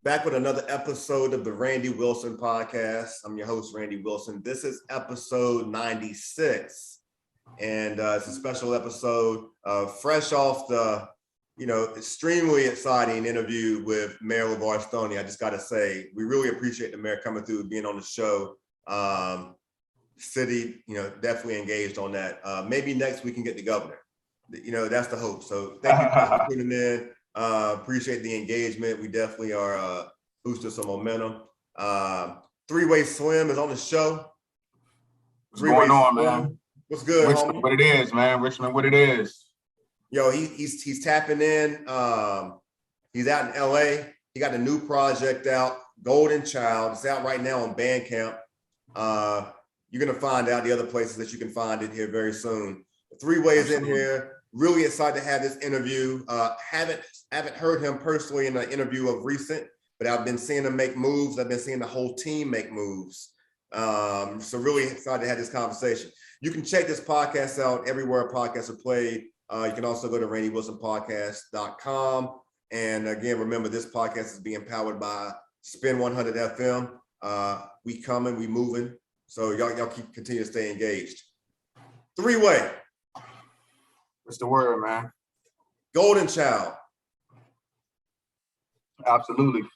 Back with another episode of the Randy Wilson podcast. I'm your host, Randy Wilson. This is episode 96, and it's a special episode, fresh off the, extremely exciting interview with Mayor LeVar Stoney. I just got to say, we really appreciate the mayor coming through, being on the show. City, definitely engaged on that. Maybe next we can get the governor. That's the hope. So thank you for tuning in. Appreciate the engagement. We definitely are boosting some momentum. 3wayslim is on the show. What's going on, man? What's good, Richmond, homie? what it is, man. Richmond, what it is. Yo, he's tapping in. He's out in LA. He got a new project out, Golden Child. It's out right now on Bandcamp. You're gonna find out the other places that you can find it here very soon. 3ways in here. Really excited to have this interview. Haven't heard him personally in an interview of recent, but I've been seeing him make moves. I've been seeing the whole team make moves. So really excited to have this conversation. You can check this podcast out everywhere podcasts are played. You can also go to randywilsonpodcast.com. And again, remember, this podcast is being powered by Spin 100 FM. We coming, we moving. So y'all continue to stay engaged. 3way. What's the word, man? Golden Child. Absolutely.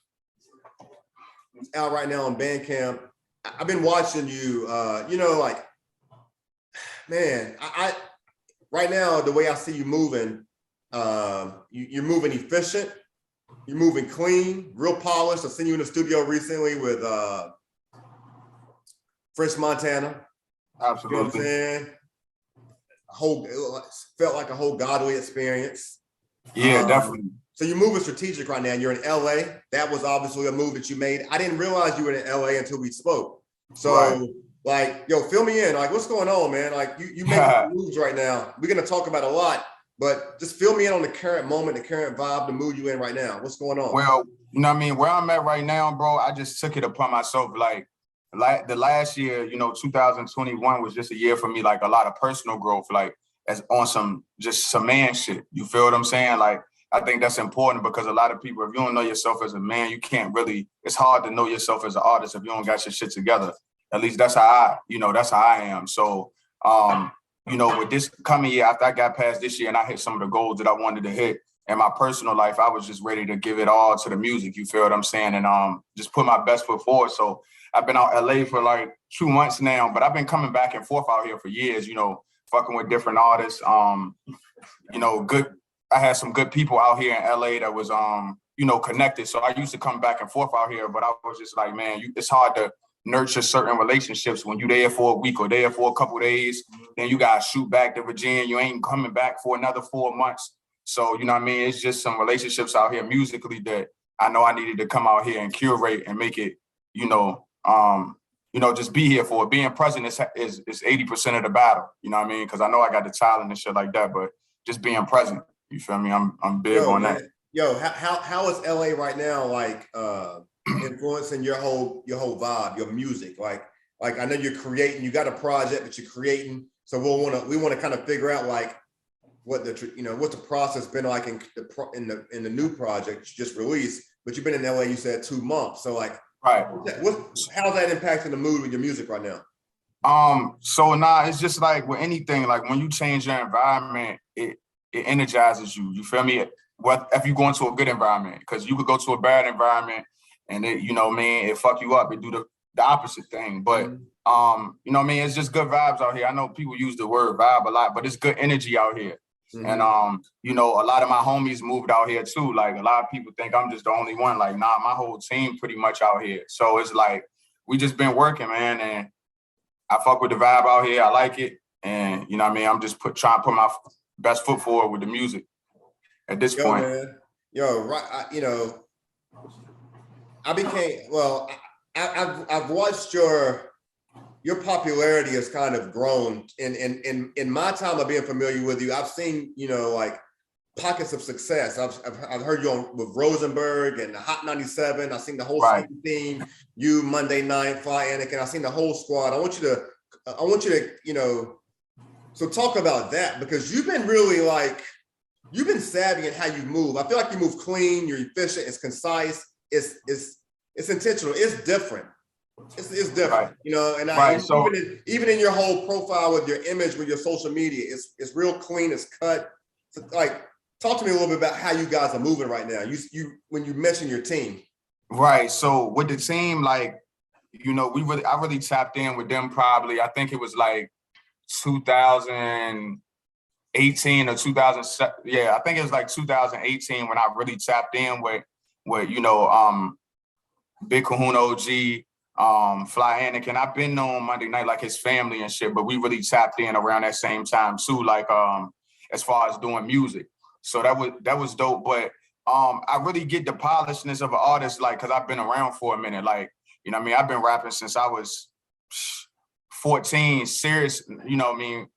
It's out right now on Bandcamp. I've been watching you, man, I right now, the way I see you moving, you're moving efficient, you're moving clean, real polished. I've seen you in the studio recently with French Montana. Absolutely. You know what I'm saying? Felt like a whole godly experience. Yeah, definitely. So you're moving strategic right now. You're in LA. That was obviously a move that you made. I didn't realize you were in LA until we spoke. So fill me in. Like, what's going on, man? Like you make moves right now. We're gonna talk about a lot, but just fill me in on the current moment, the current vibe, the mood you in right now. What's going on? Well, where I'm at right now, bro, I just took it upon myself. Like the last year, 2021 was just a year for me, like a lot of personal growth, like as on some man shit. You feel what I'm saying? Like, I think that's important because a lot of people, if you don't know yourself as a man, you can't really, it's hard to know yourself as an artist if you don't got your shit together. At least that's how I am. So, with this coming year, after I got past this year and I hit some of the goals that I wanted to hit in my personal life, I was just ready to give it all to the music. You feel what I'm saying? And just put my best foot forward. So I've been out LA for like 2 months now, but I've been coming back and forth out here for years, fucking with different artists. I had some good people out here in LA that was, connected. So I used to come back and forth out here, but I was just like, man, it's hard to nurture certain relationships when you're there for a week or there for a couple of days. Then you got to shoot back to Virginia. You ain't coming back for another 4 months. So, it's just some relationships out here musically that I know I needed to come out here and curate and make it, just be here for it. Being present is 80% of the battle, because I know I got the talent and shit like that, but just being present. You feel me? I'm big on that. Yo, how is LA right now like influencing your whole vibe, your music? Like I know you're creating, you got a project that you're creating. So we want to kind of figure out like what's the process been like in the new project you just released. But you've been in LA, you said 2 months. So like, right. How's that impacting the mood with your music right now? It's just like with anything, like when you change your environment, it energizes you. You feel me? What if you go into a good environment? Because you could go to a bad environment and it fuck you up. It do the opposite thing. But it's just good vibes out here. I know people use the word vibe a lot, but it's good energy out here. Mm-hmm. And a lot of my homies moved out here too. Like a lot of people think I'm just the only one. Like, nah, my whole team pretty much out here. So it's like we just been working, man, and I fuck with the vibe out here. I like it. And I'm just trying to put my best foot forward with the music at this point. Man. I've watched your popularity has kind of grown in my time of being familiar with you. I've seen, like pockets of success. I've heard you on with Rosenberg and the Hot 97. I've seen the whole theme, you Monday Night, Fly Anakin. I've seen the whole squad. I want you to, so talk about that, because you've been really like, you've been savvy in how you move. I feel like you move clean, you're efficient, it's concise. it's intentional. It's different. It's different, Right. you know. And Right. So even in your whole profile with your image, with your social media, it's real clean. It's cut. So, like, talk to me a little bit about how you guys are moving right now. You when you mention your team. right. So with the team, like, you know, I really tapped in with them probably. I think it was like 2018 or 2007. Yeah, I think it was like 2018 when I really tapped in with you know, Big Kahuna OG, Fly Anakin. I've been on Monday Night like his family and shit, but we really tapped in around that same time too, like as far as doing music. So that was dope. But I really get the polishedness of an artist, like, cause I've been around for a minute. Like, you know what I mean? I've been rapping since I was 14, serious, you know what I mean?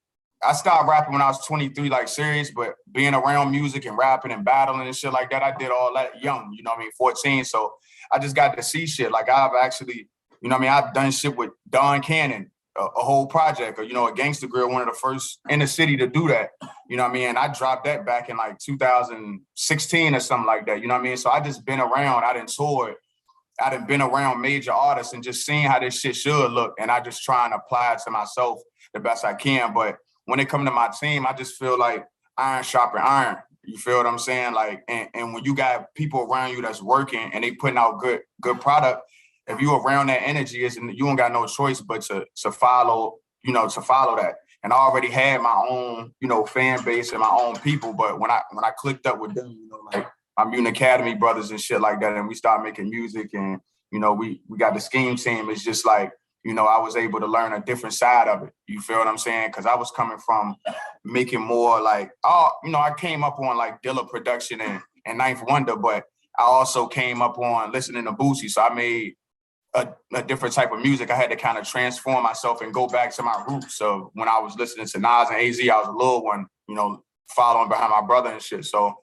I started rapping when I was 23, like serious, but being around music and rapping and battling and shit like that, I did all that young, you know what I mean, 14. So I just got to see shit. Like I've actually, you know what I mean, I've done shit with Don Cannon, a whole project, or, you know, a Gangsta Grill, one of the first in the city to do that. You know what I mean? And I dropped that back in like 2016 or something like that. You know what I mean? So I just been around, I done toured, I done been around major artists and just seeing how this shit should look. And I just try and apply it to myself the best I can. But when it comes to my team, I just feel like iron sharpen iron. You feel what I'm saying? Like, and when you got people around you that's working and they putting out good product, if you around that energy, you don't got no choice but to follow, you know, to follow that. And I already had my own, you know, fan base and my own people. But when I clicked up with them, you know, like my Mutant Academy brothers and shit like that, and we started making music, and, you know, we got the Scheme team. It's just like, you know, I was able to learn a different side of it. You feel what I'm saying? Because I was coming from making more like, you know, I came up on like Dilla production and Ninth Wonder, but I also came up on listening to Boosie. So I made a different type of music. I had to kind of transform myself and go back to my roots. So when I was listening to Nas and AZ, I was a little one, you know, following behind my brother and shit. So,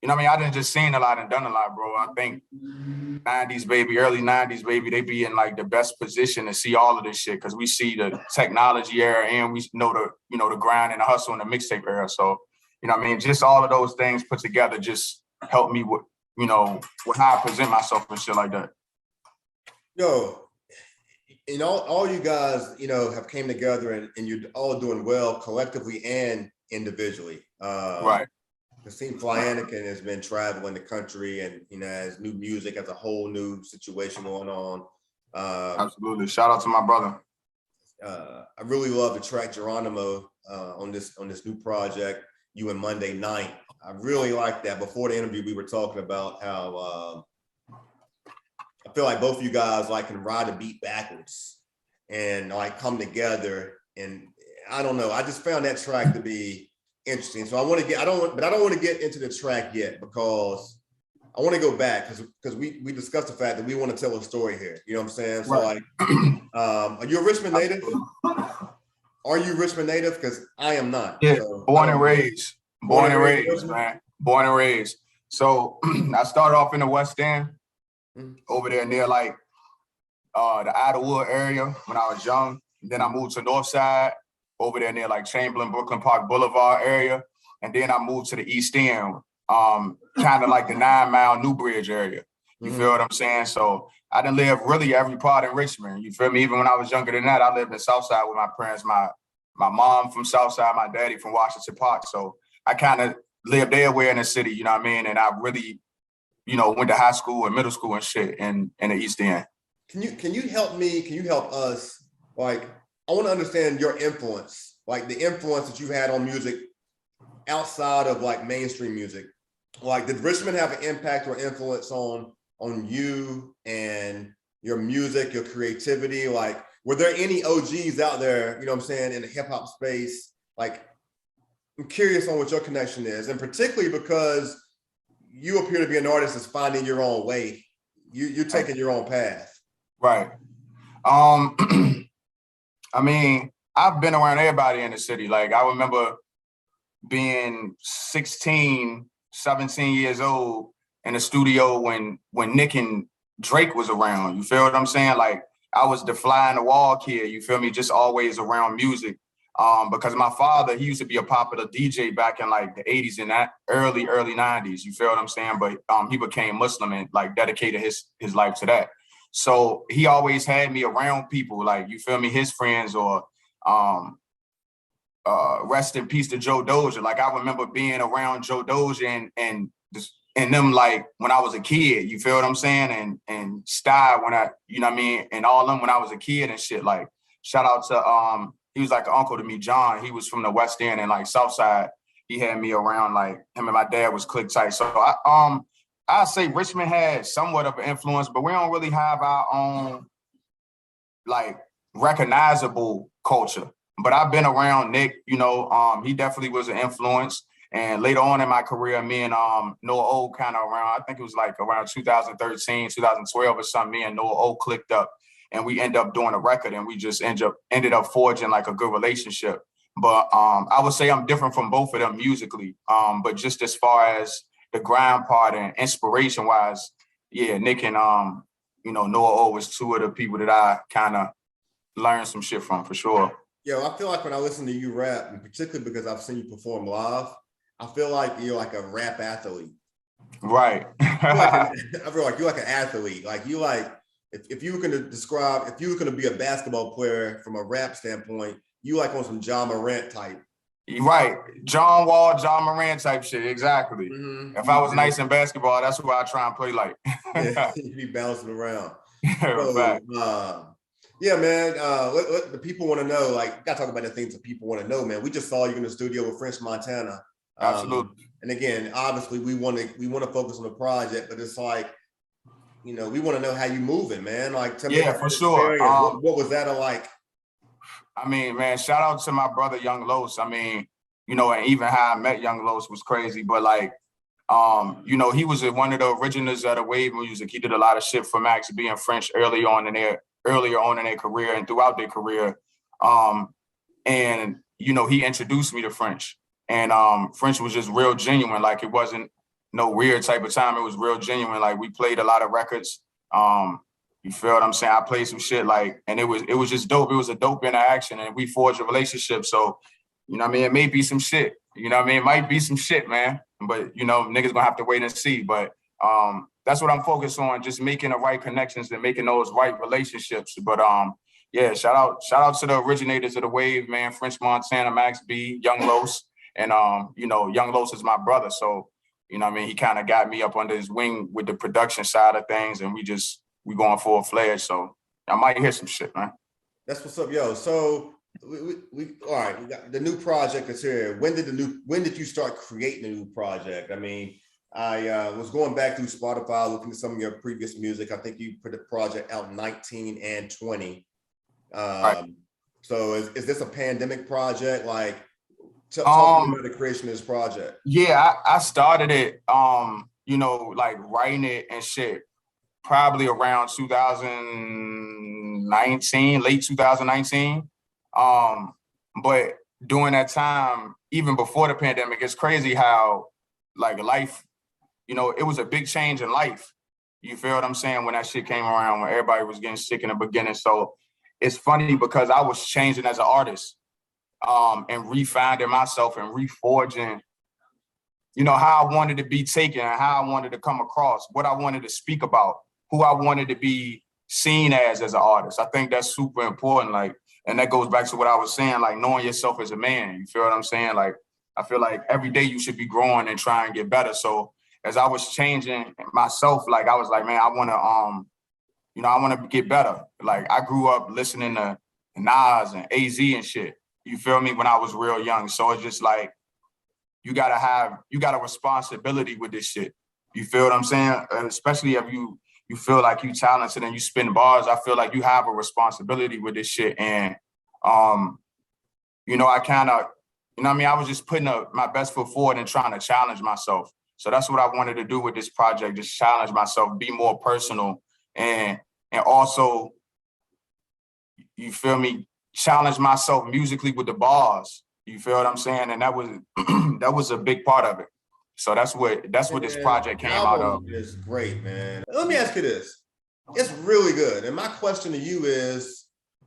you know what I mean? I done just seen a lot and done a lot, bro. I think 90s baby, early 90s baby, they be in like the best position to see all of this shit, because we see the technology era and we know the, you know, the grind and the hustle and the mixtape era. So, you know what I mean? Just all of those things put together just help me with, you know, with how I present myself and shit like that. Yo, you know, all you guys, you know, have came together and you're all doing well collectively and individually. Right. The team Fly Anakin has been traveling the country and, you know, has new music, has a whole new situation going on. Absolutely. Shout out to my brother. I really love the track Geronimo on this new project, You and Monday Night. I really like that. Before the interview, we were talking about how I feel like both of you guys like can ride a beat backwards and like come together. And I don't know, I just found that track to be interesting. So I don't want to get into the track yet, because I want to go back because we discussed the fact that we want to tell a story here. You know what I'm saying? So right. Like, are you a Richmond native? Are you Richmond native? Because I am not. Yeah, so, born and raised, man. Born and raised. So I started off in the West End, over there near like the Idlewood area when I was young. Then I moved to North Side, over there near like Chamberlain, Brooklyn Park Boulevard area. And then I moved to the East End, kind of like the 9 Mile Newbridge area. You feel what I'm saying? So I didn't live really every part in Richmond. You feel me? Even when I was younger than that, I lived in Southside with my parents. My mom from Southside, my daddy from Washington Park. So I kind of lived everywhere in the city, you know what I mean? And I really, you know, went to high school and middle school and shit in the East End. Can you help me? Can you help us? Like, I want to understand your influence, like the influence that you had on music outside of like mainstream music. Like, did Richmond have an impact or influence on you and your music, your creativity? Like, were there any OGs out there, you know what I'm saying, in the hip hop space? Like, I'm curious on what your connection is, and particularly because you appear to be an artist that's finding your own way. You're taking your own path. Right. I mean, I've been around everybody in the city. Like, I remember being 16, 17 years old in the studio when Nick and Drake was around. You feel what I'm saying? Like, I was the fly on the wall kid, you feel me? Just always around music. Because my father, he used to be a popular DJ back in like the 80s and that early 90s. You feel what I'm saying? But he became Muslim and like dedicated his life to that. So he always had me around people like, you feel me, his friends or rest in peace to Joe Doja. Like I remember being around Joe Doja and them like when I was a kid, you feel what I'm saying? And Style when I, you know what I mean? And all them when I was a kid and shit. Like shout out to he was like an uncle to me, John. He was from the West End and like South Side. He had me around like him and my dad was click tight. So I say Richmond had somewhat of an influence, but we don't really have our own like recognizable culture. But I've been around Nick, you know, he definitely was an influence. And later on in my career, me and Noah O kind of around, I think it was like around 2013, 2012 or something, me and Noah O clicked up and we ended up doing a record and we just ended up forging like a good relationship. But I would say I'm different from both of them musically. But just as far as the grind part and inspiration wise, yeah, Nick and you know, Noah O was two of the people that I kind of learned some shit from for sure. Yo, I feel like when I listen to you rap, and particularly because I've seen you perform live, I feel like you're like a rap athlete. Right. I feel like you're like an athlete. Like you like, if you were going to describe, if you were going to be a basketball player from a rap standpoint, you like on some John Morant type. Right. John Wall, John Morant type shit. Exactly. Mm-hmm. If I was nice in basketball, that's who I try and play like. Yeah, you'd be bouncing around. So, yeah, man. What the people want to know, like, gotta talk about the things that people want to know, man. We just saw you in the studio with French Montana. Absolutely. And again, obviously, we want to focus on the project, but it's like, you know, we want to know how you moving, man. Like, tell me about for sure. What was that like? I mean, man, shout out to my brother Young Los. I mean, you know, and even how I met Young Los was crazy. But like, you know, he was one of the originals of the wave music. He did a lot of shit for Max B and French earlier on in their career and throughout their career. And you know, he introduced me to French. And French was just real genuine. Like it wasn't no weird type of time. It was real genuine. Like we played a lot of records. You feel what I'm saying? I played some shit like, and it was just dope. It was a dope interaction and we forged a relationship. So, you know what I mean? It may be some shit. You know what I mean? It might be some shit, man. But, you know, niggas gonna have to wait and see. But that's what I'm focused on, just making the right connections and making those right relationships. But yeah, shout out to the originators of the wave, man. French Montana, Max B, Young Los. And, you know, Young Los is my brother. So, you know what I mean? He kind of got me up under his wing with the production side of things. And we going full fledged, so I might hear some shit, man. That's what's up, yo. So we all right. We got the new project is here. When did you start creating a new project? I mean, I was going back through Spotify, looking at some of your previous music. I think you put a project out 19 and 20. Right. So is this a pandemic project? Like, tell me about the creation of this project. Yeah, I started it, you know, like writing it and shit. Probably around 2019, late 2019. But during that time, even before the pandemic, it's crazy how like life, you know, it was a big change in life. You feel what I'm saying? When that shit came around, when everybody was getting sick in the beginning. So it's funny because I was changing as an artist, and refinding myself and reforging, you know, how I wanted to be taken and how I wanted to come across, what I wanted to speak about, who I wanted to be seen as an artist. I think that's super important. Like, and that goes back to what I was saying, like knowing yourself as a man. You feel what I'm saying? Like, I feel like every day you should be growing and trying to get better. So as I was changing myself, like I was like, man, I want to, you know, I want to get better. Like I grew up listening to Nas and AZ and shit. You feel me? When I was real young. So it's just like, you got a responsibility with this shit. You feel what I'm saying? And especially if you feel like you talented and you spin bars, I feel like you have a responsibility with this shit. And, you know, I kind of, you know what I mean? I was just putting my best foot forward and trying to challenge myself. So that's what I wanted to do with this project, just challenge myself, be more personal and also, you feel me, challenge myself musically with the bars. You feel what I'm saying? And that was a big part of it. So that's what this project came out of. It's great, man. Let me ask you this. It's really good. And my question to you is,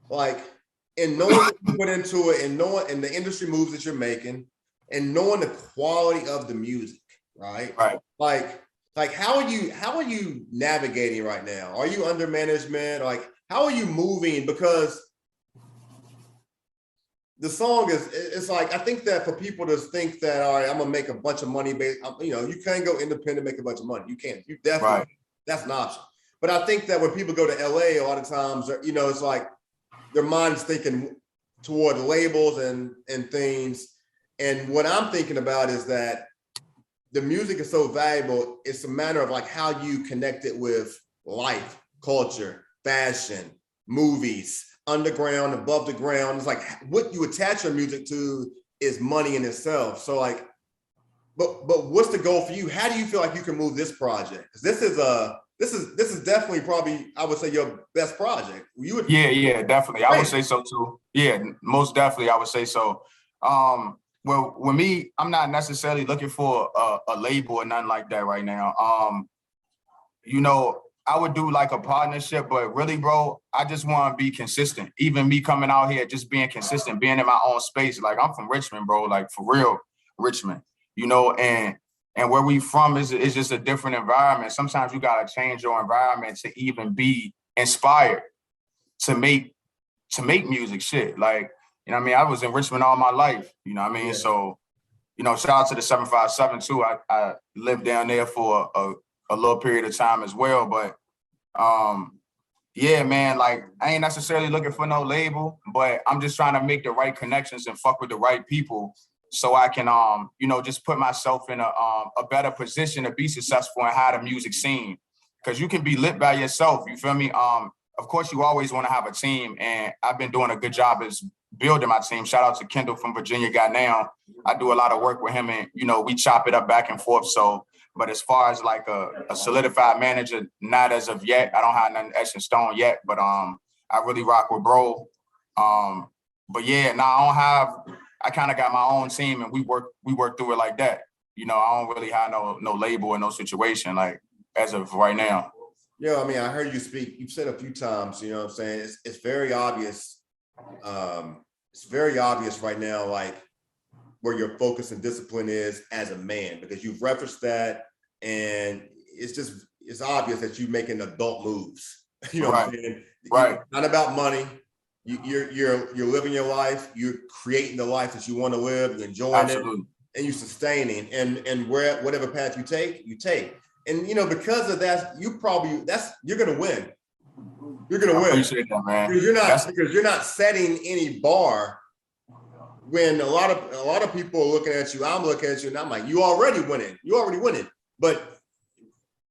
like, and knowing what you put into it, and knowing and the industry moves that you're making, and knowing the quality of the music, right? Right. Like how are you navigating right now? Are you under management? Like how are you moving? Because the song is, it's like, I think that for people to think that, all right, I'm gonna make a bunch of money based, you know, you can't go independent, make a bunch of money. You can't. You definitely, that's an option. But I think that when people go to LA, a lot of times, you know, it's like their mind's thinking toward labels and things. And what I'm thinking about is that the music is so valuable. It's a matter of like how you connect it with life, culture, fashion, movies, underground, above the ground. It's like what you attach your music to is money in itself. So like, but what's the goal for you? How do you feel like you can move this project? Because this is definitely probably, I would say, your best project. You would, yeah, definitely. I would say so too. Yeah, most definitely, I would say so. Well, with me, I'm not necessarily looking for a label or nothing like that right now. You know, I would do like a partnership, but really, bro, I just want to be consistent. Even me coming out here, just being consistent, being in my own space. Like I'm from Richmond, bro, like for real, Richmond, you know, and where we from is just a different environment. Sometimes you got to change your environment to even be inspired to make music shit. Like, you know what I mean? I was in Richmond all my life, you know what I mean? Yeah. So, you know, shout out to the 757 too. I lived down there for a little period of time as well. But yeah, man, like I ain't necessarily looking for no label, but I'm just trying to make the right connections and fuck with the right people so I can, you know, just put myself in a better position to be successful and have the music scene. Cause you can be lit by yourself, you feel me? Of course, you always want to have a team, and I've been doing a good job as building my team. Shout out to Kendall from Virginia Got Now. I do a lot of work with him, and you know we chop it up back and forth. So, but as far as like a solidified manager, not as of yet. I don't have nothing etched in stone yet, but I really rock with bro. But yeah, now I kind of got my own team, and we work through it like that. You know, I don't really have no label or no situation like as of right now. Yeah, I mean, I heard you speak. You've said a few times, you know what I'm saying? It's very obvious. It's very obvious right now, like where your focus and discipline is as a man, because you've referenced that, and it's obvious that you're making adult moves. You know what I'm saying? Right. Not about money. You're living your life. You're creating the life that you want to live. You're enjoying it, and you're sustaining. And whatever path you take. And you know, because of that, you're gonna win. You're gonna win. I appreciate that, man. Because you're not setting any bar. When a lot of people are looking at you, I'm looking at you, and I'm like, you already winning. But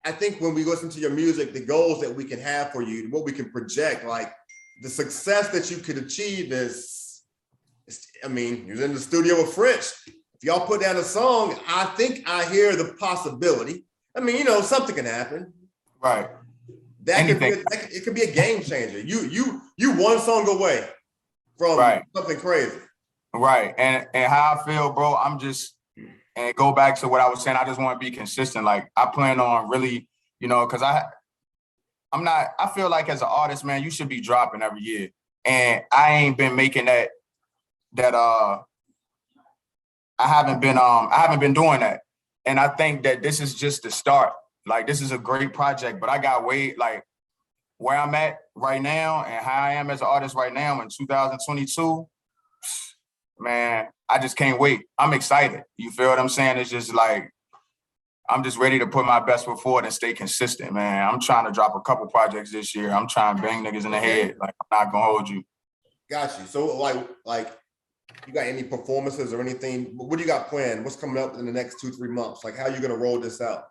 I think when we listen to your music, the goals that we can have for you, what we can project, like the success that you could achieve is, I mean, you're in the studio with French. If y'all put down a song, I think I hear the possibility. I mean, you know, something can happen. Right. It could be a game changer. You one song away from something crazy. Right. And how I feel, bro, and go back to what I was saying, I just want to be consistent. Like I plan on really, you know, because I feel like as an artist, man, you should be dropping every year. And I ain't been making that I haven't been doing that. And I think that this is just the start. Like, this is a great project, but I got like where I'm at right now and how I am as an artist right now in 2022, man, I just can't wait. I'm excited. You feel what I'm saying? It's just like, I'm just ready to put my best foot forward and stay consistent, man. I'm trying to drop a couple projects this year. I'm trying to bang niggas in the head. Like, I'm not gonna hold you. Got you. So like, you got any performances or anything? What do you got planned? What's coming up in the next 2-3 months? Like, how are you gonna roll this out?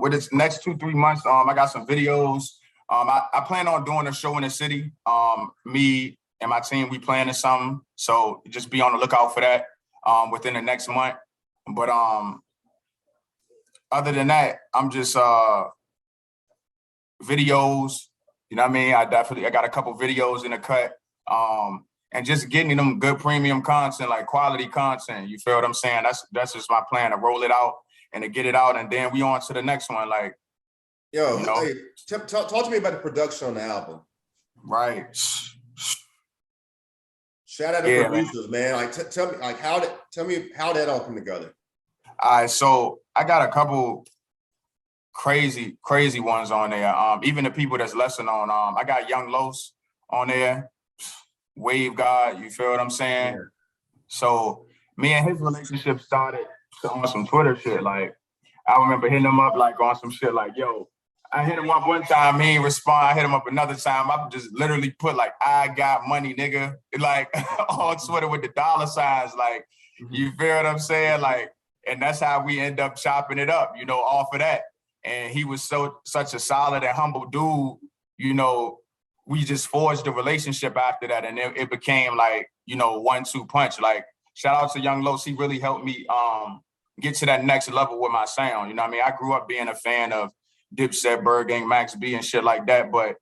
With this next 2-3 months, I got some videos. I plan on doing a show in the city. Me and my team, we planning something. So just be on the lookout for that within the next month. But other than that, I'm just videos. You know what I mean? I got a couple videos in the cut. And just getting them good premium content, like quality content. You feel what I'm saying? That's just my plan, to roll it out and to get it out, and then we on to the next one. Like, yo, you know? Hey, talk to me about the production on the album. Right. Shout out to Yeah, producers, man. Like, tell me, like, tell me how that all come together. all right, so I got a couple crazy ones on there. Even the people that's lesser known. I got Young Los on there, Wave God. You feel what I'm saying? Yeah. So me and his relationship started on some Twitter shit. Like I remember hitting him up like on some shit like, yo, I hit him up one time, he ain't respond. I hit him up another time. I just literally put like, I got money, nigga. Like on Twitter with the dollar signs. Like, you feel what I'm saying? Like, and that's how we end up chopping it up, you know, off of that. And he was such a solid and humble dude, you know, we just forged a relationship after that. And it became like, you know, 1-2 punch. Like, shout out to Young Los. He really helped me get to that next level with my sound. You know what I mean? I grew up being a fan of Dipset, Bird Gang, Max B and shit like that. But,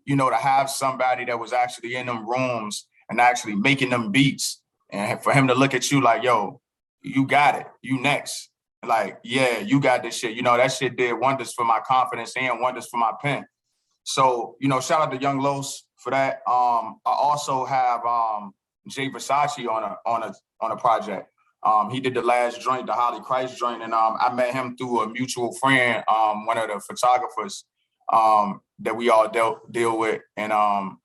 you know, to have somebody that was actually in them rooms and actually making them beats and for him to look at you like, yo, you got it. You next. Like, yeah, you got this shit. You know, that shit did wonders for my confidence and wonders for my pen. So, you know, shout out to Young Los for that. I also have Jay Versace on a project. He did the last joint, the Holly Christ joint, and I met him through a mutual friend, one of the photographers that we all deal with, and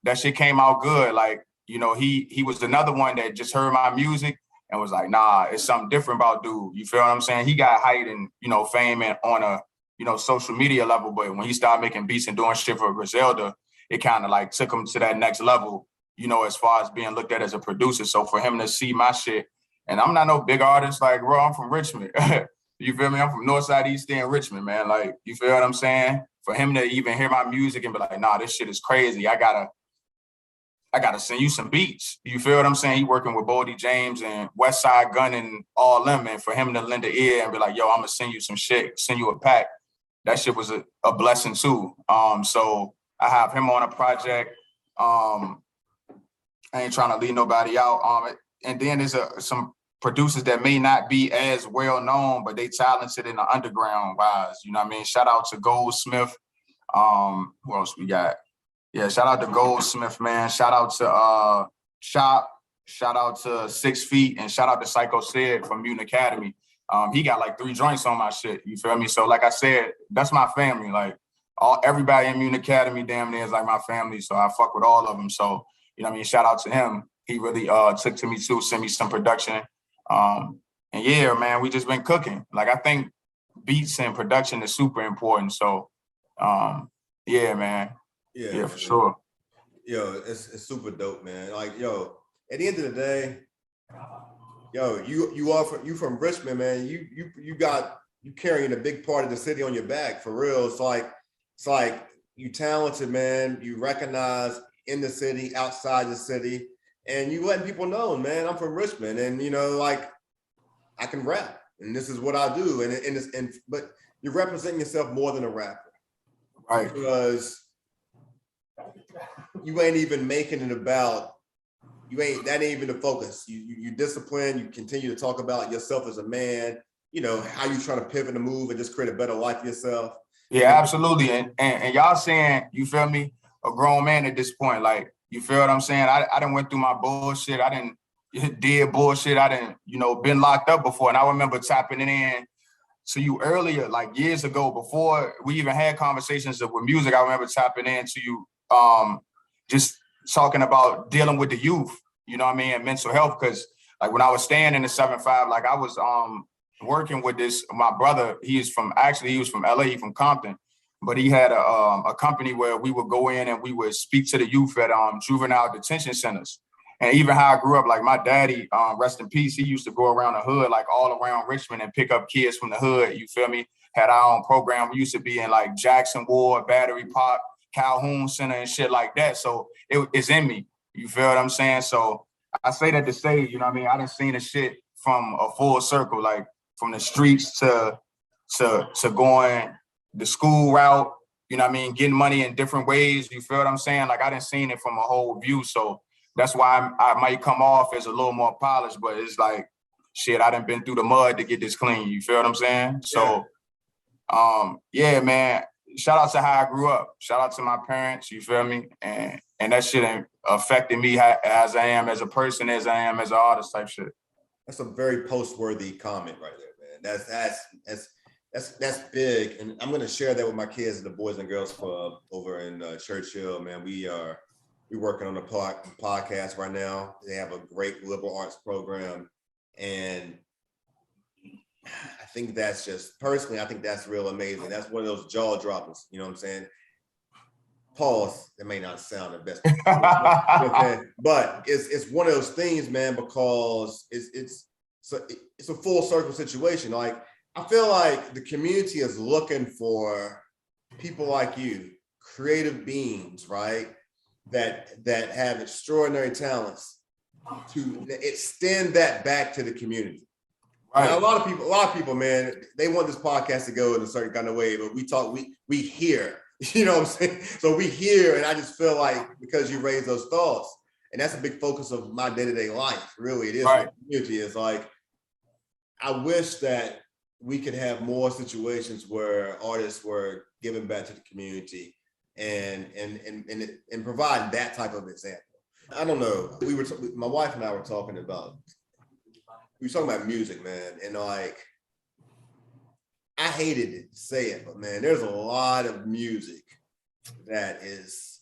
that shit came out good. Like, you know, he was another one that just heard my music and was like, nah, it's something different about dude. You feel what I'm saying? He got height and, you know, fame and on a, you know, social media level, but when he started making beats and doing shit for Griselda, it kind of like took him to that next level, you know, as far as being looked at as a producer. So for him to see my shit, and I'm not no big artist, like, bro, I'm from Richmond. You feel me? I'm from Northside East End, Richmond, man. Like, you feel what I'm saying? For him to even hear my music and be like, nah, this shit is crazy. I gotta send you some beats. You feel what I'm saying? He working with Boldy James and Westside Gun and all them, and for him to lend an ear and be like, yo, I'm gonna send you some shit, send you a pack. That shit was a blessing too. So I have him on a project. I ain't trying to leave nobody out. And then there's some producers that may not be as well known, but they talented in the underground wise. You know what I mean? Shout out to Goldsmith. Who else we got? Yeah, shout out to Goldsmith, man. Shout out to Shop. Shout out to 6 Feet, and shout out to Psycho Sid from Mutant Academy. He got like 3 joints on my shit. You feel me? So like I said, that's my family. Like everybody in Mutant Academy damn near is like my family. So I fuck with all of them. So, you know what I mean? Shout out to him. He really took to me too, sent me some production. And yeah, man, we just been cooking. Like I think beats and production is super important. So yeah, man. Yeah, for sure. Yo, it's super dope, man. Like, yo, at the end of the day, yo, you from Richmond, man. You carrying a big part of the city on your back, for real. It's like you talented, man. You recognize in the city, outside the city, and you letting people know, man, I'm from Richmond, and you know, like I can rap, and this is what I do, but you're representing yourself more than a rapper, right? Because you ain't even making it about. That ain't even the focus. You discipline, you continue to talk about yourself as a man, you know, how you trying to pivot and move and just create a better life for yourself. Yeah, absolutely. And y'all saying, you feel me, a grown man at this point, like, you feel what I'm saying? I done went through my bullshit. I done did bullshit. I done, you know, been locked up before. And I remember tapping it in to you earlier, like years ago, before we even had conversations with music. I remember tapping into you, just talking about dealing with the youth, you know what I mean, and mental health. Cause like when I was staying in the 7-5, like I was working with my brother. He was from LA, he from Compton, but he had a company where we would go in and we would speak to the youth at juvenile detention centers. And even how I grew up, like my daddy, rest in peace, he used to go around the hood, like all around Richmond and pick up kids from the hood, you feel me? Had our own program. We used to be in like Jackson Ward, Battery Park, Calhoun Center and shit like that. So it's in me. You feel what I'm saying? So I say that to say, you know what I mean? I done seen the shit from a full circle, like from the streets to going the school route, you know what I mean? Getting money in different ways. You feel what I'm saying? Like I done seen it from a whole view. So that's why I might come off as a little more polished, but it's like, shit, I done been through the mud to get this clean. You feel what I'm saying? So, yeah, man. Shout out to how I grew up. Shout out to my parents, you feel me? And that shit affected me as I am as a person, as I am as an artist type shit. That's a very post-worthy comment right there, man. That's big, and I'm gonna share that with my kids at the Boys and Girls Club over in Churchill. Man, we're working on a podcast right now. They have a great liberal arts program, and I think that's just personally, I think that's real amazing. That's one of those jaw droppers. You know what I'm saying? Pause. That may not sound the best, but it's one of those things, man, because it's a full circle situation. Like, I feel like the community is looking for people like you, creative beings, right? That have extraordinary talents to extend that back to the community. Right. Now, a lot of people, man, they want this podcast to go in a certain kind of way, but we hear. You know what I'm saying? So we hear, and I just feel like because you raise those thoughts, and that's a big focus of my day-to-day life. Really, it is. Right. The community is like, I wish that we could have more situations where artists were giving back to the community and provide that type of example. I don't know. My wife and I were talking about music, man, and like, I hated it to say it, but man, there's a lot of music that is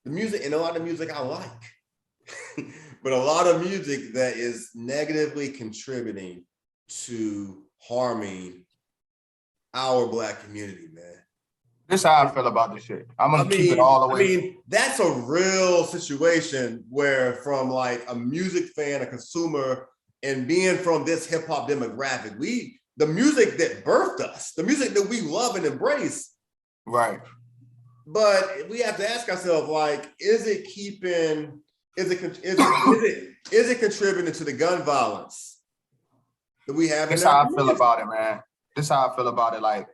the music, and a lot of music I like, but a lot of music that is negatively contributing to harming our Black community, man. This is how I feel about this shit. I'm gonna keep it all the way. I mean, that's a real situation where, from like a music fan, a consumer, and being from this hip hop demographic, the music that birthed us, the music that we love and embrace. Right. But we have to ask ourselves, like, is it contributing to the gun violence that we have? This is how I feel about it, man. This is how I feel about it. Like,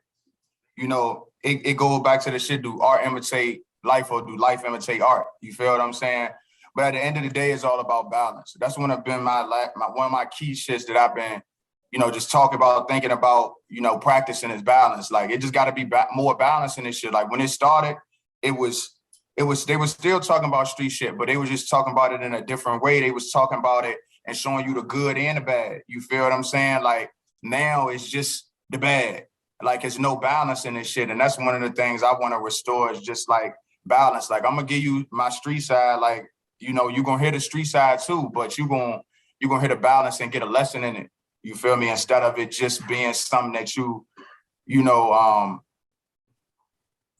you know, it goes back to the shit, do art imitate life or do life imitate art? You feel what I'm saying? But at the end of the day, it's all about balance. That's one of been one of my key shits that I've been, you know, just talking about, thinking about, you know, practicing is balance. Like, it just got to be more balance in this shit. Like, when it started, they was still talking about street shit, but they was just talking about it in a different way. They was talking about it and showing you the good and the bad. You feel what I'm saying? Like, now it's just the bad. Like, there's no balance in this shit. And that's one of the things I want to restore, is just like balance. Like, I'm gonna give you my street side. Like, you know, you're gonna hear the street side too, but you're gonna hit a balance and get a lesson in it. You feel me? Instead of it just being something that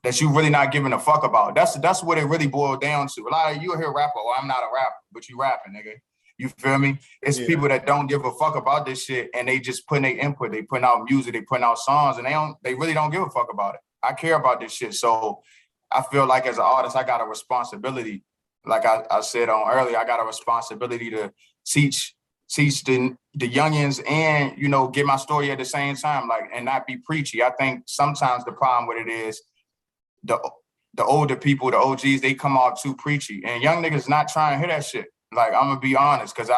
that you really not giving a fuck about. That's what it really boiled down to. A lot of you hear rapper, oh, I'm not a rapper, but you rapping, nigga. You feel me? It's people that don't give a fuck about this shit, and they just putting their input. They putting out music, they putting out songs, and they really don't give a fuck about it. I care about this shit. So I feel like as an artist, I got a responsibility. Like I said on earlier, I got a responsibility to teach the youngins and, you know, get my story at the same time, like, and not be preachy. I think sometimes the problem with it is the older people, the OGs, they come out too preachy, and young niggas not trying to hear that shit. Like, I'm gonna be honest, because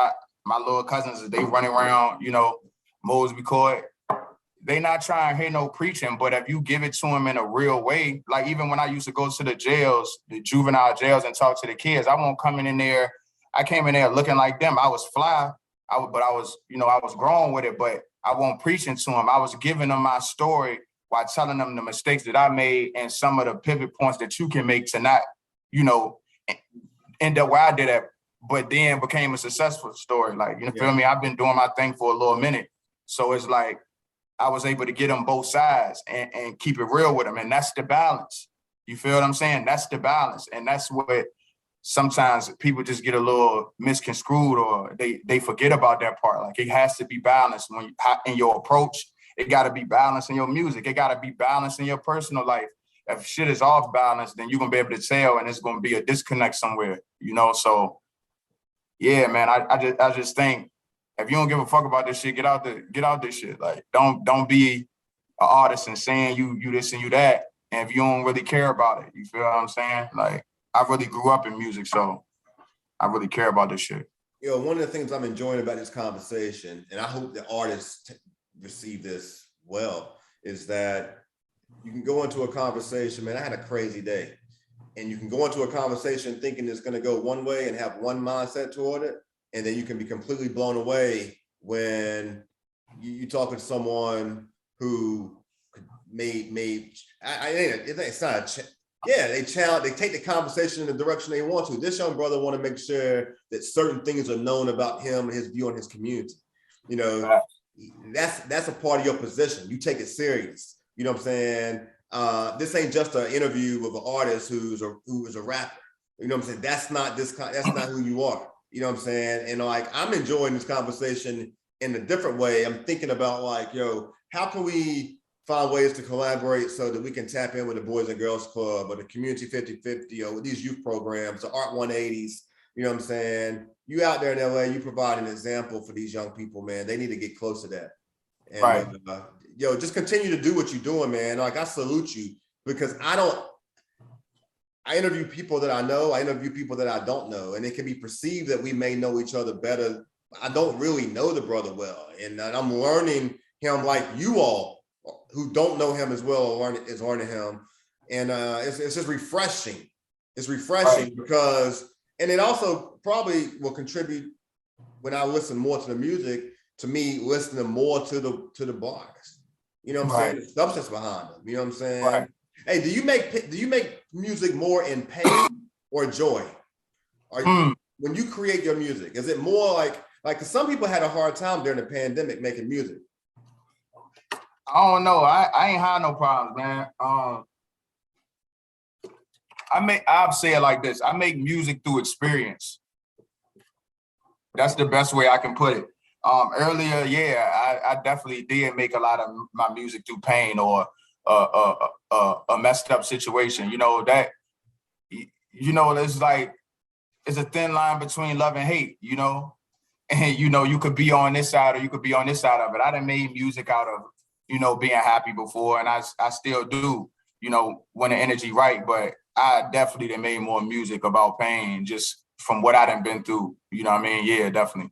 my little cousins, they running around, you know, Mosby Court, they not trying to hear no preaching. But if you give it to them in a real way, like even when I used to go to the jails, the juvenile jails, and talk to the kids, I won't come in there. I came in there looking like them. I was fly, but I was, you know, I was growing with it, but I wasn't preaching to them. I was giving them my story while telling them the mistakes that I made and some of the pivot points that you can make to not, you know, end up where I did it, but then became a successful story. Like, you feel me? I've been doing my thing for a little minute. So it's like, I was able to get them both sides and keep it real with them. And that's the balance. You feel what I'm saying? That's the balance. And that's what sometimes people just get a little misconstrued, or they forget about that part. Like, it has to be balanced when in your approach. It got to be balanced in your music. It got to be balanced in your personal life. If shit is off balance, then you're going to be able to tell, and it's going to be a disconnect somewhere, you know? So, yeah, man, I just think, if you don't give a fuck about this shit, get out this shit. Like, don't be an artist and saying you this and you that, and if you don't really care about it, you feel what I'm saying? Like, I really grew up in music, so I really care about this shit. You know, one of the things I'm enjoying about this conversation, and I hope the artists receive this well, is that you can go into a conversation, man, I had a crazy day. and you can go into a conversation thinking it's going to go one way and have one mindset toward it, and then you can be completely blown away when you talking to someone who it's not they take the conversation in the direction they want to. This young brother want to make sure that certain things are known about him and his view on his community. You know, that's a part of your position. You take it serious. You know what I'm saying? This ain't just an interview with an artist who is a rapper. You know what I'm saying? That's not who you are. You know what I'm saying? And like, I'm enjoying this conversation in a different way. I'm thinking about like, how can we find ways to collaborate so that we can tap in with the Boys and Girls Club or the Community 50/50 or with these youth programs, the Art 180s. You know what I'm saying? You out there in LA, you provide an example for these young people, man. They need to get close to that. And right. Just continue to do what you're doing, man. Like, I salute you, because I interview people that I know, I interview people that I don't know, and it can be perceived that we may know each other better. I don't really know the brother well, and I'm learning him like you all who don't know him as well is learning him. And it's just refreshing. It's refreshing, right, because, and it also probably will contribute when I listen more to the music, to me listening more to the bars. You know what I'm saying? The substance behind them. You know what I'm saying? Right. Hey, do you make music more in pain or joy? When you create your music, is it more like, cause some people had a hard time during the pandemic making music? I don't know. I ain't had no problems, man. I'll say it like this. I make music through experience. That's the best way I can put it. Earlier, I definitely did make a lot of my music through pain or a messed up situation. It's like, it's a thin line between love and hate, and you could be on this side or you could be on this side of it. I done made music out of, being happy before, and I still do, when the energy right, but I definitely done made more music about pain just from what I done been through. You know what I mean? Yeah, definitely.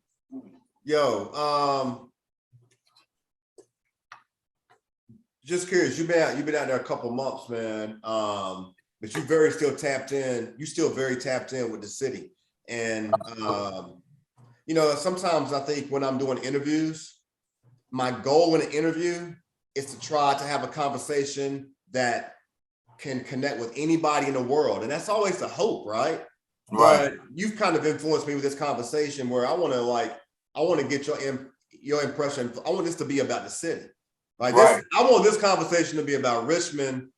Just curious, you've been out there a couple months, man. But you very still tapped in. You still very tapped in with the city. And sometimes I think when I'm doing interviews, my goal in an interview is to try to have a conversation that can connect with anybody in the world. And that's always the hope, right? But you've kind of influenced me with this conversation where I want to get your impression. I want this to be about the city. I want this conversation to be about Richmond,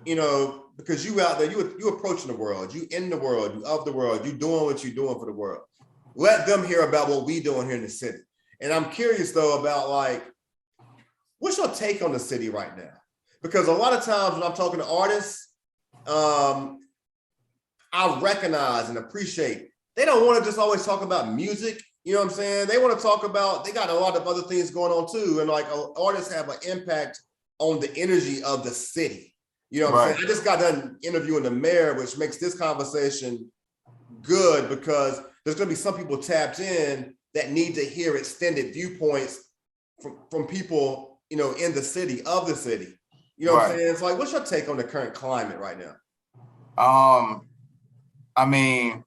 because you out there, you approaching the world, you in the world, you of the world, you doing what you're doing for the world. Let them hear about what we doing here in the city. And I'm curious though about what's your take on the city right now? Because a lot of times when I'm talking to artists, I recognize and appreciate they don't want to just always talk about music. You know what I'm saying? They want to talk about, they got a lot of other things going on too. And artists have an impact on the energy of the city. You know what I'm saying? I just got done interviewing the mayor, which makes this conversation good because there's going to be some people tapped in that need to hear extended viewpoints from people, in the city, of the city. You know what I'm saying? It's like, what's your take on the current climate right now? I mean,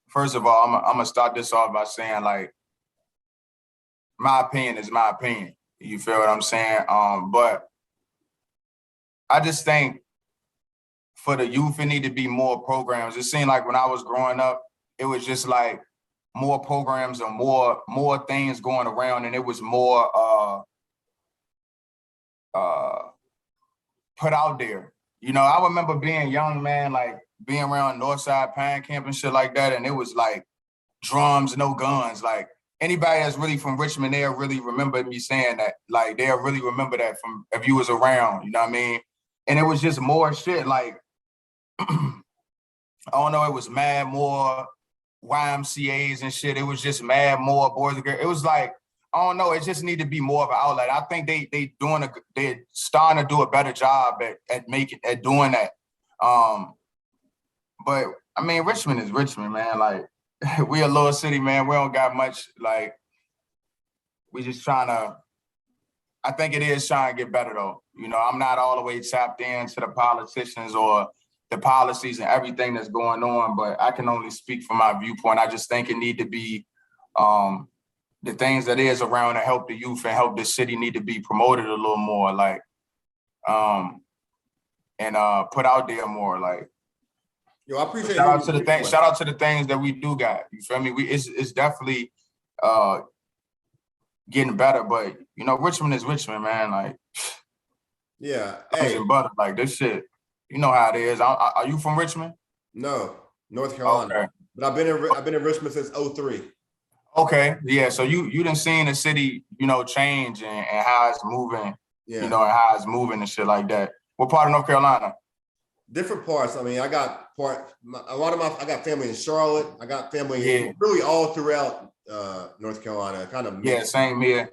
first of all, I'm gonna start this off by saying, my opinion is my opinion. You feel what I'm saying? But I just think for the youth, it need to be more programs. It seemed like when I was growing up, it was just like more programs and more things going around, and it was more put out there. I remember being young, man, being around Northside Bandcamp and shit like that, and it was like drums, no guns. Like anybody that's really from Richmond, they'll really remember me saying that. Like they'll really remember that from if you was around, you know what I mean? And it was just more shit. Like I don't know, it was mad more YMCAs and shit. It was just mad more boys and girls. It was like, I don't know, it just need to be more of an outlet. I think they're starting to do a better job at doing that. But I mean, Richmond is Richmond, man. Like we a little city, man. We don't got much. Like we just trying to. I think it is trying to get better though. I'm not all the way tapped into the politicians or the policies and everything that's going on, but I can only speak from my viewpoint. I just think it need to be the things that is around to help the youth and help the city need to be promoted a little more, like, and put out there more, like. Yo, I appreciate shout out to the things. Shout out to the things that we do got. You feel me? It's definitely getting better, but you know, Richmond is Richmond, man. Like, yeah, hey, butter, like this shit. You know how it is. Are you from Richmond? No, North Carolina. Okay. But I've been in Richmond since '03. Okay, yeah. So you done seen the city, you know, change and how it's moving, Yeah. you know, and how it's moving and shit like that. What part of North Carolina? Different parts. I mean, I got I got family in Charlotte. I got family really all throughout North Carolina. Kind of mixed. Same here,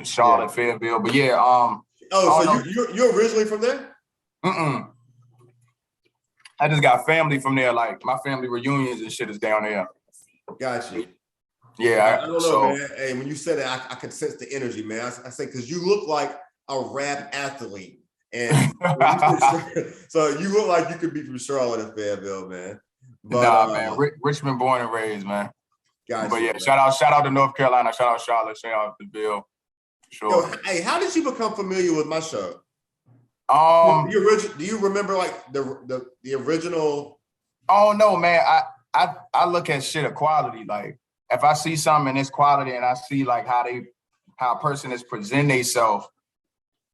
Charlotte, Fayetteville. But yeah, oh, so you're originally from there? I just got family from there. Like my family reunions and shit is down there. Got you. Yeah, I don't know, man. Hey, when you said that, I could sense the energy, man. I say because you look like a rap athlete, and so you look like you could be from Charlotte and Fayetteville, man. But, nah, man, Richmond born and raised, man. Gotcha, but yeah, man. shout out to North Carolina, shout out Charlotte, shout out to Bill. Sure. Yo, hey, how did you become familiar with my show? Do you remember like the original? Oh no, man. I look at shit equality. Like if I see something in this quality and I see like how a person is presenting themselves,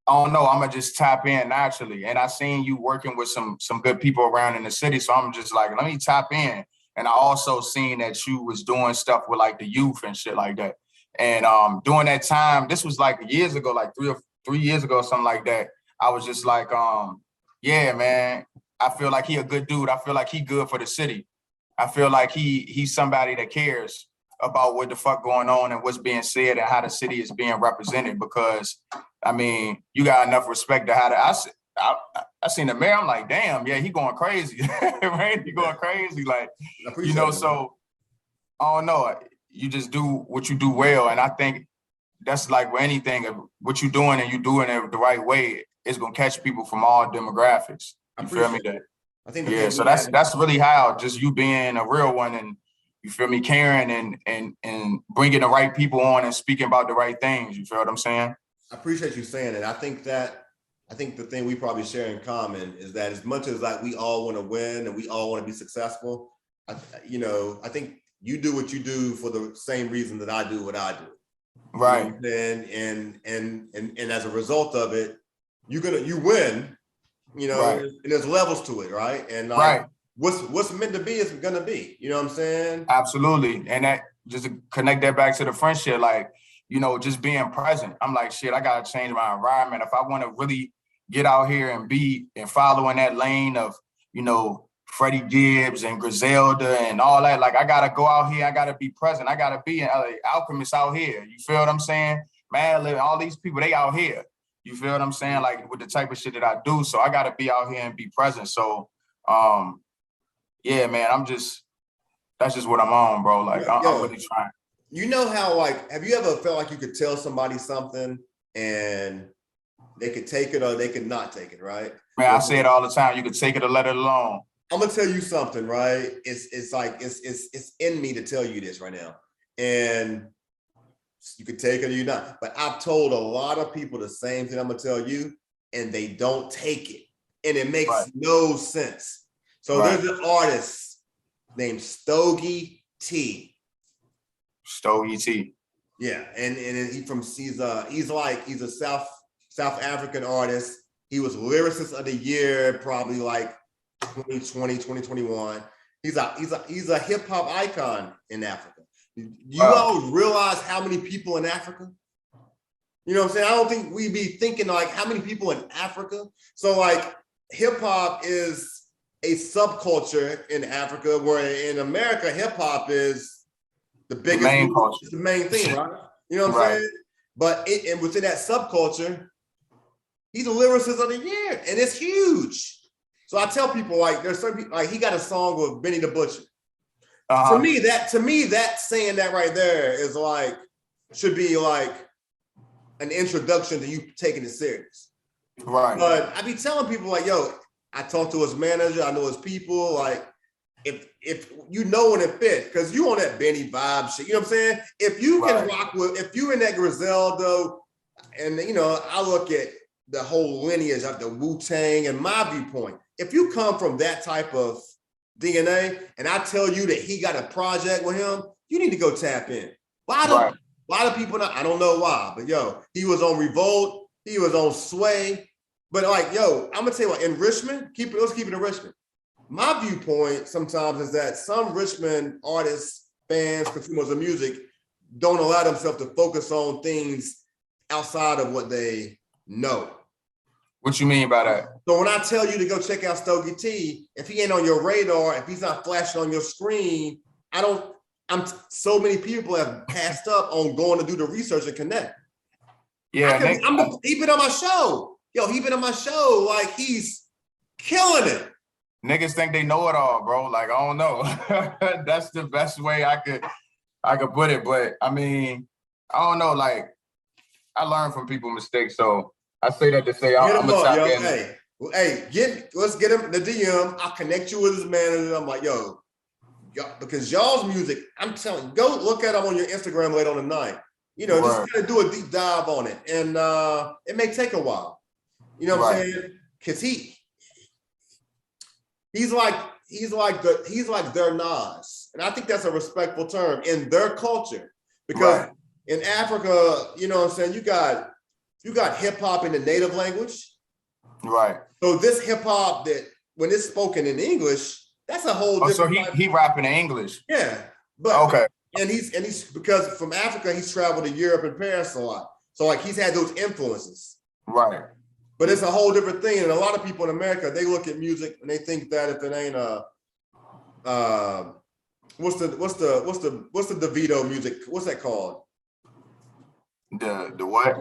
I don't know, I'm gonna just tap in naturally. And I seen you working with some good people around in the city. So I'm just like, let me tap in. And I also seen that you was doing stuff with like the youth and shit like that. And during that time, this was like years ago, like 3 years ago, something like that. I was just like, yeah, man, I feel like he a good dude. I feel like he good for the city. I feel like he's somebody that cares about what the fuck going on and what's being said and how the city is being represented. Because, I mean, you got enough respect to how I seen the mayor, I'm like, damn, yeah, he going crazy. Right? He going crazy. Like, you know, so, I don't know. You just do what you do well. And I think that's like with anything, what you're doing and you doing it the right way, it's gonna catch people from all demographics. You feel me? That I think so that's really how just you being a real one and you feel me, caring and bringing the right people on and speaking about the right things. You feel what I'm saying? I appreciate you saying it. I think the thing we probably share in common is that as much as like we all want to win and we all want to be successful, I think you do what you do for the same reason that I do what I do. Right. And as a result of it, you win, right. And there's levels to it, right? And right. What's meant to be is gonna be, you know what I'm saying? Absolutely. And that just to connect that back to the friendship, like, just being present. I'm like, shit, I gotta change my environment. If I want to really get out here and be and follow in that lane of, Freddie Gibbs and Griselda and all that, like I gotta go out here, I gotta be present, I gotta be an Alchemist out here. You feel what I'm saying? Man, all these people, they out here. You feel what I'm saying? Like with the type of shit that I do. So I gotta be out here and be present. So yeah, man, that's just what I'm on, bro. Like I'm really trying. You know how, like, have you ever felt like you could tell somebody something and they could take it or they could not take it, right? Man, I say it all the time. You could take it or let it alone. I'm gonna tell you something, right? It's in me to tell you this right now. And you could take it or you not. But I've told a lot of people the same thing I'm gonna tell you, and they don't take it. And it makes no sense. So there's an artist named Stogie T. Stogie T. Yeah, and he's a South African artist. He was lyricist of the year, probably like 2020, 2021. He's a hip hop icon in Africa. You all realize how many people in Africa? You know what I'm saying? I don't think we be thinking like how many people in Africa. So like hip hop is a subculture in Africa, where in America, hip hop is the biggest, it's the main thing, right? You know what I'm saying? But and within that subculture, he's a lyricist of the year, and it's huge. So I tell people like there's certain people, like he got a song with Benny the Butcher. To me, that saying that right there is like should be like an introduction to you taking it serious. Right. But I be telling people like, yo, I talk to his manager. I know his people. Like, if you know when it fits, because you on that Benny vibe shit. You know what I'm saying? If you can rock with, if you in that Griseldo, and I look at the whole lineage of the Wu-Tang and my viewpoint. If you come from that type of DNA, and I tell you that he got a project with him, you need to go tap in. A lot of people, I don't know why, but he was on Revolt, he was on Sway, but like, I'm gonna tell you what, in Richmond, let's keep it in Richmond. My viewpoint sometimes is that some Richmond artists, fans, consumers of music don't allow themselves to focus on things outside of what they know. What you mean by that? So when I tell you to go check out Stogie T, if he ain't on your radar, if he's not flashing on your screen, so many people have passed up on going to do the research and connect. Yeah, he been on my show. He been on my show. Like, he's killing it. Niggas think they know it all, bro. Like, I don't know. That's the best way I could put it. But I mean, I don't know. Like, I learn from people's mistakes, so I say that to say I'm gonna tap in. Let's get him the DM. I'll connect you with his manager. I'm like, because y'all's music, I'm telling you, go look at him on your Instagram later on the night. Just kind of do a deep dive on it, and it may take a while. You know what I'm saying? Because he's like their Nas, and I think that's a respectful term in their culture, because in Africa, you know what I'm saying, you got hip hop in the native language, right? So this hip hop that when it's spoken in English, that's a whole different. So he rapping in English, but okay, and he's because from Africa he's traveled to Europe and Paris a lot, so like he's had those influences, right? But it's a whole different thing, and a lot of people in America, they look at music and they think that if it ain't what's the DeVito music? What's that called? The what?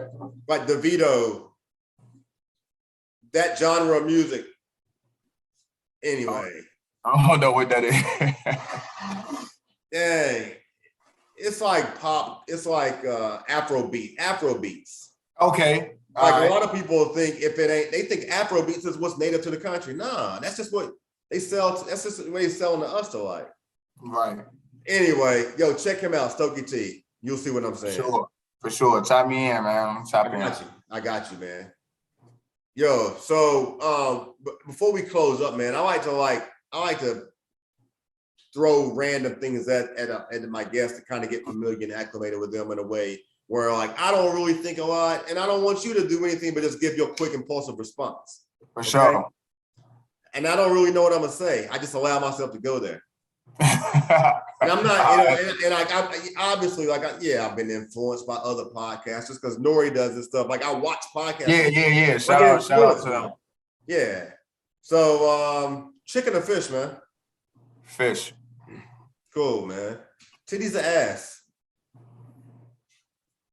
Like DeVito, that genre of music. Anyway, I don't know what that is. Dang, it's like pop. It's like Afro Beats. Okay. Like a lot of people think if it ain't, they think Afro Beats is what's native to the country. Nah, that's just what they sell. That's just the way he's selling to us to like. Right. Anyway, check him out, Stogie T. You'll see what I'm saying. For sure. Tap me in, man. I got you, man. So before we close up, man, I like to throw random things at my guests to kind of get familiar and acclimated with them in a way where like I don't really think a lot, and I don't want you to do anything but just give your quick impulsive response. For sure. And I don't really know what I'm gonna say. I just allow myself to go there. And I'm not, I obviously I've been influenced by other podcasters because Nori does this stuff. Like I watch podcasts. Yeah. Shout out to them. Yeah. So chicken or fish, man? Fish. Cool, man. Titties or ass?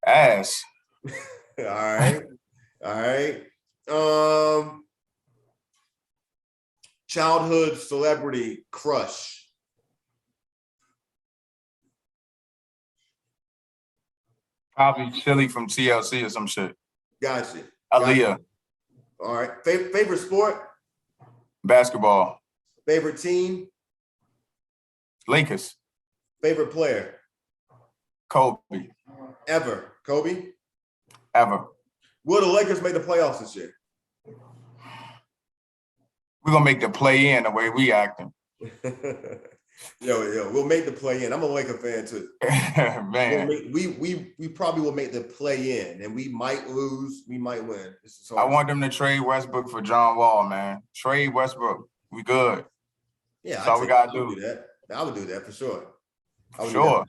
Ass. All right. Childhood celebrity crush. Probably Chili from TLC or some shit. Gotcha. Aaliyah. All right. Favorite sport? Basketball. Favorite team? Lakers. Favorite player? Kobe. Ever? Kobe? Ever. Will the Lakers make the playoffs this year? We're gonna make the play in the way we acting. We'll make the play in. I'm a Laker fan too. Man. We probably will make the play in, and we might lose, we might win. I want them to trade Westbrook for John Wall, man. Trade Westbrook. We good. Yeah, that's all we gotta do. That. I would do that for sure. Sure.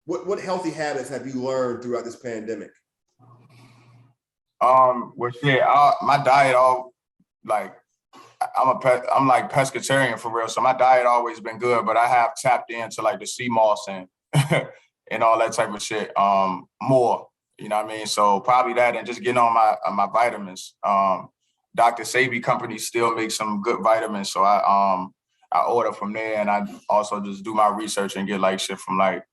What healthy habits have you learned throughout this pandemic? Well, shit, my diet I'm like pescatarian for real, so my diet always been good, but I have tapped into like the sea moss and and all that type of shit more, you know what I mean? So probably that, and just getting on my vitamins. Dr. Sabi company still makes some good vitamins, so I order from there, and I also just do my research and get like shit from like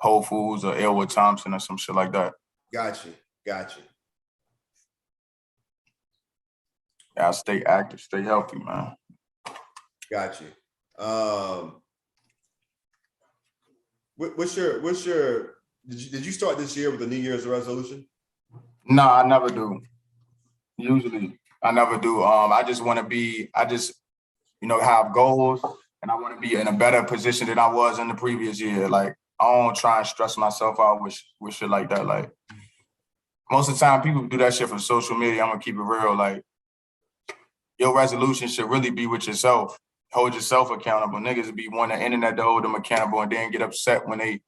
Whole Foods or Elwood Thompson or some shit like that. Got you. Yeah, stay active, stay healthy, man. Got you. What's your did you start this year with a New Year's resolution? No, I never do. Usually, I never do. I just want to be. I just, have goals, and I want to be in a better position than I was in the previous year. Like, I don't try and stress myself out with shit like that. Like, most of the time, people do that shit for social media. I'm gonna keep it real. Like, your resolution should really be with yourself. Hold yourself accountable. Niggas be wanting the internet to hold them accountable and then get upset when they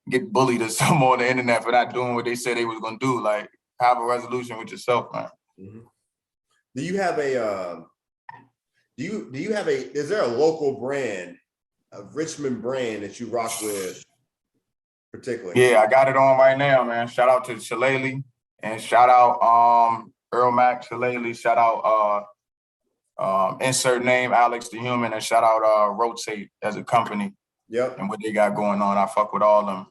get bullied or something on the internet for not doing what they said they was gonna do. Like, have a resolution with yourself, man. Mm-hmm. Do you have a is there a local brand, a Richmond brand that you rock with particularly? Yeah, I got it on right now, man. Shout out to Shillelagh and shout out Earl Mac Shillelagh. Shout out insert name Alex the Human, and shout out Rotate as a company. Yep. And what they got going on. I fuck with all of them.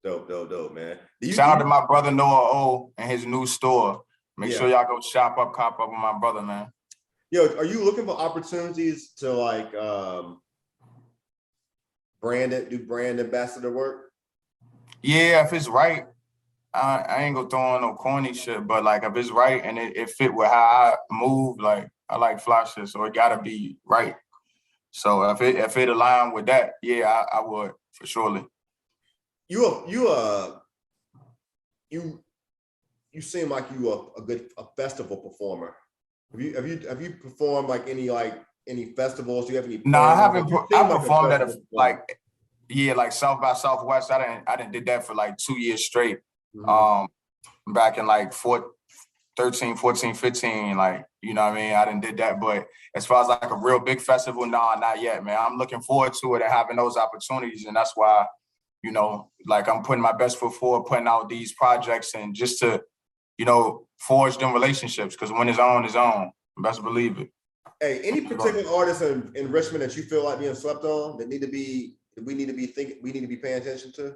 Dope, man. Shout out to my brother Noah O and his new store. Make sure y'all go cop up with my brother, man. Yo, are you looking for opportunities to like do brand ambassador work? Yeah, if it's right. I ain't gonna throw on no corny shit, but like if it's right and it fit with how I move, like I like fly shit, so it gotta be right. So if it aligned with that, yeah, I would for surely. You seem like you are a festival performer. Have you performed like any festivals? Do you have any? No, I haven't. I performed at like South by Southwest. I didn't did that for like 2 years straight. Mm-hmm. Back in like 13, 14, 15, like, you know what I mean? I didn't did that, but as far as like a real big festival, nah, not yet, man. I'm looking forward to it and having those opportunities, and that's why, like I'm putting my best foot forward, putting out these projects, and just to, forge them relationships, because when it's on, it's on. Best believe it. Hey, any particular artists in Richmond that you feel like being slept on that we need to be paying attention to?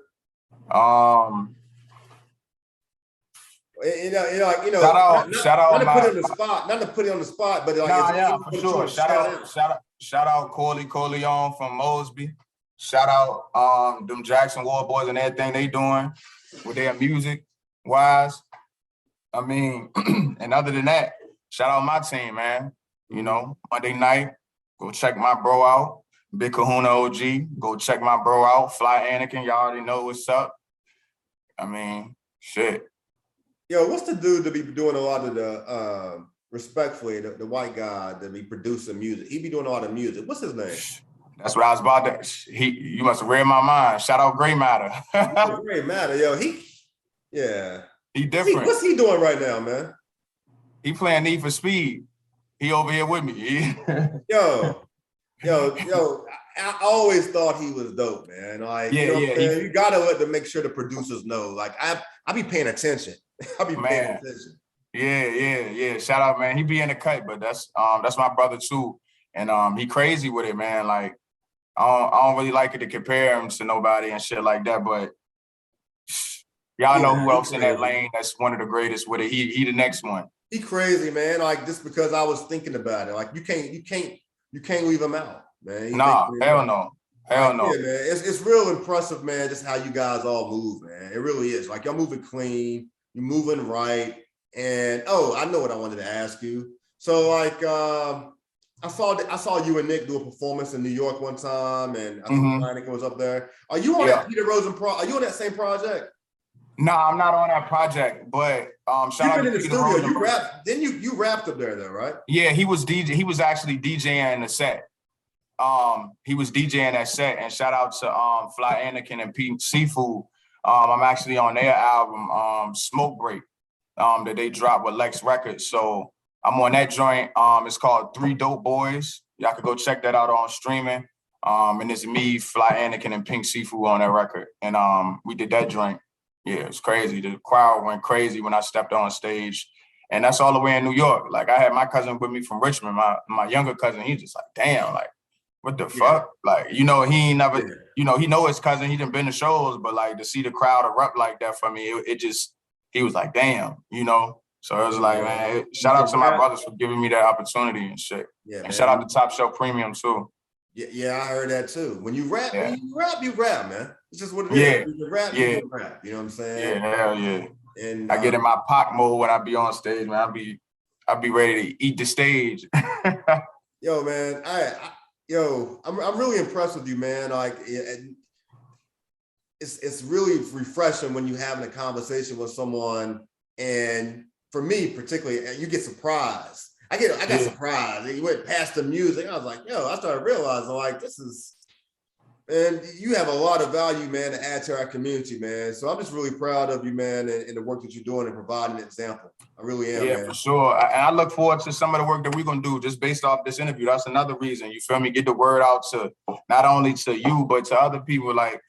Shout out. Not to put it on the spot, but like, for sure. Shout out Corleone from Mosby. Shout out them Jackson War Boys and everything they doing with their music wise. I mean, and other than that, shout out my team, man. Monday night, go check my bro out. Big Kahuna OG, go check my bro out. Fly Anakin, y'all already know what's up. I mean, shit. Yo, what's the dude that be doing a lot of the respectfully, the white guy that be producing music? He be doing all the music. What's his name? That's what I was about to. You must have read my mind. Shout out Graymata. Graymata, yo, he different. What's he doing right now, man? He playing Need for Speed. He over here with me. Yo, I always thought he was dope, man. Like, you gotta let them make sure the producers know. Like, I be paying attention. I be paying attention. Yeah. Shout out, man. He be in the cut, but that's my brother too, and he crazy with it, man. Like, I don't really like it to compare him to nobody and shit like that, but y'all know who else in that lane that's one of the greatest with it. He the next one. He crazy, man. Like, just because I was thinking about it, like you can't leave him out, man. Hell no. Yeah, man. It's real impressive, man, just how you guys all move, man. It really is. Like, y'all moving clean, you're moving right. And I know what I wanted to ask you. So like I saw you and Nick do a performance in New York one time, and I think Heineken was up there. Are you on that Peter Rosen are you on that same project? No, I'm not on that project, but shout out to Peter Rosen. You rapped, then you rapped up there though, right? Yeah, he was actually DJing the set. He was DJing that set, and shout out to Fly Anakin and Pete Seafood. I'm actually on their album, Smoke Break, that they dropped with Lex Records. So I'm on that joint. It's called 3 Dope Boys. Y'all could go check that out on streaming. And it's me, Fly Anakin, and Pink Seafood on that record. And we did that joint. Yeah, it's crazy. The crowd went crazy when I stepped on stage. And that's all the way in New York. Like, I had my cousin with me from Richmond, my younger cousin. He's just like, damn, like, what the fuck? Like, he ain't never, he know his cousin. He done been to shows, but like to see the crowd erupt like that for me, he was like, damn, So it was like, man, shout You out can to my rap? brothers for giving me that opportunity and shit. Yeah, And man. shout out to Top Shelf Premium too. Yeah, I heard that too. When you rap, Yeah. you rap, man. It's just what it is. Yeah. You can rap, Yeah. you can rap. You know what I'm saying? Yeah, hell yeah. And I get in my Pac mode when I be on stage, man. I be ready to eat the stage. yo, man, I'm really impressed with you, man. Like, it's really refreshing when you're having a conversation with someone, and for me particularly, you get surprised. I got surprised. And you went past the music. I was like, yo, I started realizing like this is, and you have a lot of value, man, to add to our community, man. So I'm just really proud of you, man, and the work that you're doing and providing an example. I really am, man. For sure. And I look forward to some of the work that we're gonna do just based off this interview. That's another reason, you feel me? Get the word out to not only to you, but to other people. Like,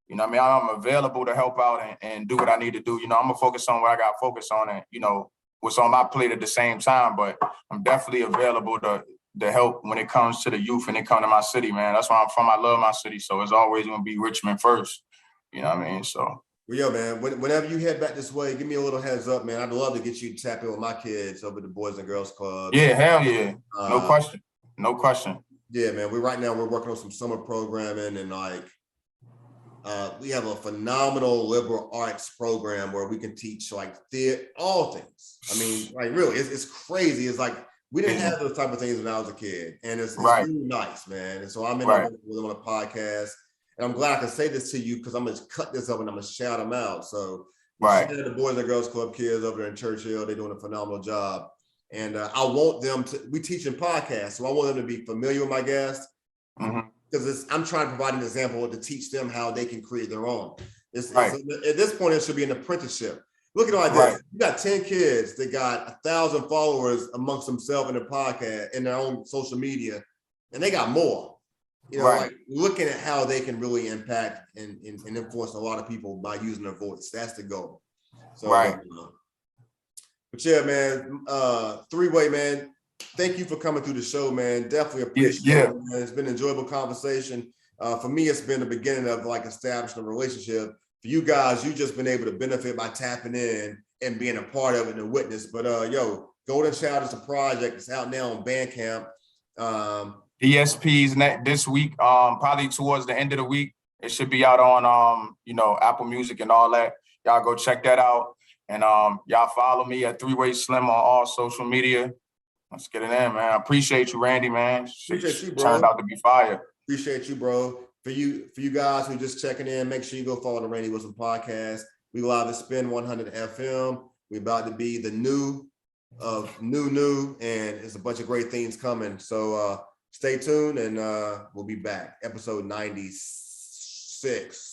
you know what I mean? I'm available to help out and do what I need to do. You know, I'm gonna focus on what I got to focus on and, you know, what's on my plate at the same time. But I'm definitely available to help when it comes to the youth and they come to my city, man. That's where I'm from. I love my city. So it's always gonna be Richmond first. You know what I mean? So. Well, yo, man, whenever you head back this way, give me a little heads up, man. I'd love to get you to tap in with my kids over at the Boys and Girls Club. Yeah, hell yeah. No question. No question. Yeah, man. We're working on some summer programming, and like we have a phenomenal liberal arts program where we can teach like theater, all things. I mean, like really, it's crazy. It's like we didn't have those type of things when I was a kid, and it's really nice, man. And so I'm in there with them on a podcast. And I'm glad I can say this to you because I'm going to cut this up and I'm going to shout them out. So shout out the Boys and Girls Club kids over there in Churchill. They're doing a phenomenal job. And I want them to, we teach in podcasts, so I want them to be familiar with my guests because I'm trying to provide an example to teach them how they can create their own. At this point, it should be an apprenticeship. Look at it like this. You got 10 kids that got 1,000 followers amongst themselves in their podcast, in their own social media, and they got more. You know, like looking at how they can really impact and influence a lot of people by using their voice. That's the goal. So, but yeah, man, 3-way, man, thank you for coming through the show, man. Definitely appreciate it, man. It's been an enjoyable conversation. For me, it's been the beginning of like establishing a relationship. For you guys, you just been able to benefit by tapping in and being a part of it and a witness. But yo, Golden Child is a project. It's out now on Bandcamp. ESPs this week, probably towards the end of the week. It should be out on you know, Apple Music and all that. Y'all go check that out. And y'all follow me at 3wayslim on all social media. Let's get it in, man. I appreciate you, Randy, man. Appreciate you, bro. Turned out to be fire. Appreciate you, bro. For you guys who just checking in, make sure you go follow the Randy Wilson podcast. We live at Spin 100 FM. We about to be the new of new, and it's a bunch of great things coming. So stay tuned, and we'll be back. Episode 96.